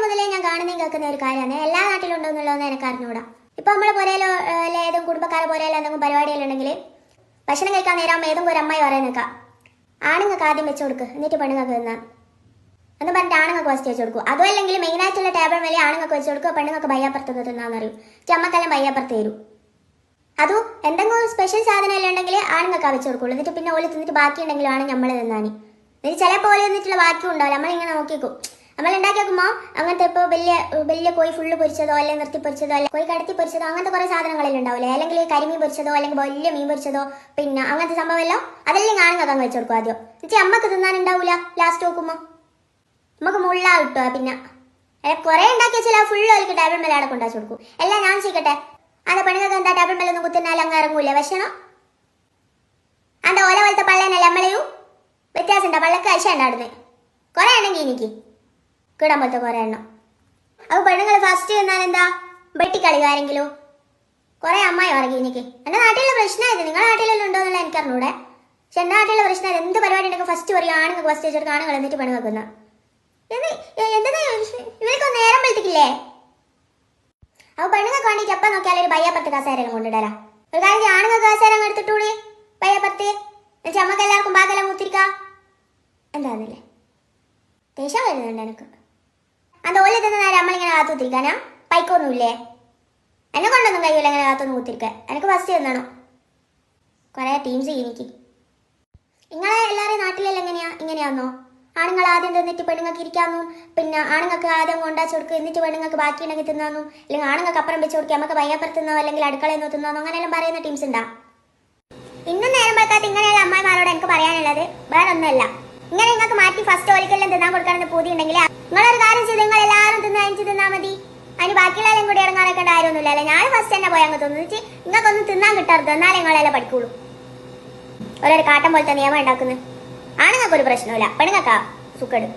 മുതലേ ഞാൻ കാണുന്നതും കേൾക്കുന്ന ഒരു കാര്യമാണ്. എല്ലാ നാട്ടിലും ഉണ്ടോ എന്നുള്ളതെന്ന് എനിക്ക് അറിഞ്ഞൂടാ. ഇപ്പൊ നമ്മളെ പോരേലോ ഏതും കുടുംബക്കാരെ പോരേലോ എന്തെങ്കിലും പരിപാടികളുണ്ടെങ്കിൽ ഭക്ഷണം കഴിക്കാൻ നേരം ഏതെങ്കിലും ഒരു അമ്മായി പറയാൻ നിൽക്കാം, ആണുങ്ങൾക്ക് ആദ്യം വെച്ച് കൊടുക്ക് എന്നിട്ട് പെണ്ണുങ്ങൾക്ക് തിന്നാൻ എന്ന് പറഞ്ഞിട്ട് ആണുങ്ങൾക്ക് ഫസ്റ്റ് വെച്ച് കൊടുക്കും. അതും അല്ലെങ്കിൽ മെയിനായിട്ടുള്ള ടേബിൾ മേലെ ആണുങ്ങൾക്ക് വെച്ച് കൊടുക്കുക, പെണ്ണുങ്ങൾക്ക് ബയ്യാപ്പുറത്ത് തിന്നാന്നറിയും. ചമ്മക്കെല്ലാം ബയ്യാപ്പുറത്ത് തരും. അതും എന്തെങ്കിലും സ്പെഷ്യൽ സാധനം എല്ലാം ഉണ്ടെങ്കിൽ ആണുങ്ങൾക്ക് വെച്ച് കൊടുക്കുള്ളൂ. എന്നിട്ട് പിന്നെ ഓല് തിന്നിട്ട് ബാക്കി ഉണ്ടെങ്കിലും ആണ് നമ്മൾ തിന്നാൻ. എന്നിട്ട് ചിലപ്പോൾ ഓല് തിന്നിട്ടുള്ള ബാക്കിയും ഉണ്ടാവില്ല. നമ്മളിങ്ങനെ നോക്കിക്കും. നമ്മൾ ഉണ്ടാക്കി വെക്കുമ്പോൾ അങ്ങനത്തെ ഇപ്പോൾ വലിയ വലിയ കോഴി ഫുള്ള് പൊരിച്ചതോ അല്ലെങ്കിൽ നിർത്തി പൊരിച്ചതോ അല്ലെങ്കിൽ കോഴി കടത്തി പൊരിച്ചതോ അങ്ങനത്തെ കുറേ സാധനങ്ങളെല്ലാം ഉണ്ടാവില്ലേ, അല്ലെങ്കിൽ കരിമീൻ പൊരിച്ചതോ അല്ലെങ്കിൽ വലിയ മീൻ പൊരിച്ചതോ പിന്നെ അങ്ങനത്തെ സംഭവമെല്ലാം അതെല്ലാം ആണുങ്ങൾക്ക് അങ്ങ് വെച്ച് കൊടുക്കും ആദ്യം. എന്നിട്ട് അമ്മക്ക് തിന്നാനുണ്ടാവില്ല. ലാസ്റ്റ് നോക്കുമ്പോൾ നമുക്ക് മുള്ള കിട്ടുക. പിന്നെ കുറെ ഉണ്ടാക്കി വെച്ചാൽ ഫുള്ള് അവർക്ക് ടേബിൾ മേലെ അടക്കം ഉണ്ടാക്കി കൊടുക്കും. എല്ലാം ഞാൻ ചെയ്യട്ടെ. അതെ പെണ്ണുങ്ങൾക്ക് എന്താ ടേബിൾ മേലൊന്നും കുത്തിനാലും അങ്ങ് ഇറങ്ങൂല. ഭക്ഷണം അന്റെ ഓല പോലത്തെ പള്ളേനല്ല നമ്മളെയും വ്യത്യാസം ഉണ്ടോ? പള്ളക്ക് അശ ഉണ്ടാടുന്നത് കുറെ ഉണ്ടെങ്കിൽ എനിക്ക് കിടാൻ പോലത്തെ കുറെ എണ്ണം. അപ്പോൾ പെണ്ണുങ്ങൾ ഫസ്റ്റ് എന്നാൽ എന്താ വെട്ടിക്കളി ആരെങ്കിലും കുറെ അമ്മായി ഇറങ്ങി. എനിക്ക് എൻ്റെ നാട്ടിലുള്ള പ്രശ്നമായത് നിങ്ങളുടെ നാട്ടിലെല്ലാം ഉണ്ടോ എന്നുള്ള എനിക്ക് അറിഞ്ഞൂടെ. പക്ഷെ എൻ്റെ നാട്ടിലുള്ള പ്രശ്നം എന്ത് പരിപാടി ഉണ്ടെങ്കിൽ ഫസ്റ്റ് പറയും ആണുങ്ങൾക്ക് ഫസ്റ്റ് വെച്ചെടുക്കുക, ആണുങ്ങൾ എന്നിട്ട് പെണ്ണുങ്ങൾക്കുന്ന എന്താ ഇവർക്ക് നേരം വെളുത്തിക്കില്ലേ. അപ്പോൾ പെണ്ണുങ്ങൾക്ക് വേണ്ടിയിട്ട് എപ്പം നോക്കിയാലും ഒരു ബയ്യാപ്പുറത്ത് കസേരയെല്ലാം കൊണ്ടിടരാ. ഒരു കാര്യം ആണുങ്ങൾക്ക് കസേര അങ്ങ് എടുത്തിട്ടൂടെ ബയ്യാപ്പുറത്ത് എന്നുവെച്ചാൽ അമ്മക്ക് എല്ലാവർക്കും ബാക്കെല്ലാം മുത്തിരിക്കാം. എന്താന്നല്ലേ ദേഷ്യം വരുന്നുണ്ട് എനിക്ക്. അത് ഓല തന്നെ നേരം നമ്മളിങ്ങനെ കാത്തുത്തിരിക്കാനാ പൈക്കൊന്നുമില്ലേ? എന്നെ കൊണ്ടൊന്നും കഴിയില്ല അങ്ങനെ കാത്തൊന്നും കുത്തിരിക്കാൻ. എനിക്ക് ഫസ്റ്റ് തന്നണം. കുറേ ടീംസ് എനിക്ക്. നിങ്ങളെ എല്ലാവരെയും നാട്ടിലെല്ലാം ഇങ്ങനെയാണോ? ആണുങ്ങൾ ആദ്യം തിന്നിട്ട് പെണ്ണുങ്ങൾക്ക് ഇരിക്കാമെന്നും പിന്നെ ആണുങ്ങൾക്ക് ആദ്യം കൊണ്ടാച്ച് കൊടുക്കുക എന്നിട്ട് പെണ്ണുങ്ങൾക്ക് ബാക്കി ഉണ്ടെങ്കിൽ തിന്നാന്നും, അല്ലെങ്കിൽ ആണുങ്ങൾക്ക് അപ്പുറം വെച്ച് കൊടുക്കുക നമുക്ക് ബയ്യാപ്പുറത്ത് തിന്നോ അല്ലെങ്കിൽ അടുക്കളയിൽ നിന്നോ തിന്നാന്നോ അങ്ങനെയെല്ലാം പറയുന്ന ടീംസ് ഉണ്ടാ. ഇന്നും നേരം വെക്കാത്ത ഇങ്ങനെയുള്ള അമ്മായിമാരോട് എനിക്ക് പറയാനുള്ളത് വേറെ ഒന്നുമല്ല. ഇങ്ങനെ നിങ്ങൾക്ക് മാറ്റി ഫസ്റ്റ് ഓലിക്കെല്ലാം തിന്നാൻ കൊടുക്കണമെന്ന് പൂതി ഉണ്ടെങ്കിൽ നിങ്ങളൊരു കാര്യം ചെയ്ത് നിങ്ങൾ എല്ലാവരും അഞ്ച് തിന്നാൽ മതി. അതിന് ബാക്കിയുള്ളവരും കൂടി ഇറങ്ങാനൊക്കെ ആരൊന്നുമില്ല. അല്ലേ ഞാൻ ഫസ്റ്റ് തന്നെ പോയി അങ്ങ് തോന്നുന്നു നിങ്ങൾക്കൊന്നും തിന്നാൻ കിട്ടരുത്, എന്നാലേ നിങ്ങളെല്ലാം പഠിക്കുള്ളൂ. ഓരോരു കാട്ടം പോലത്തെ നിയമം ഉണ്ടാക്കുന്നത്. ആണുങ്ങൾക്കൊരു പ്രശ്നമില്ല, പെണ്ണുങ്ങൾക്കാ സുഖം.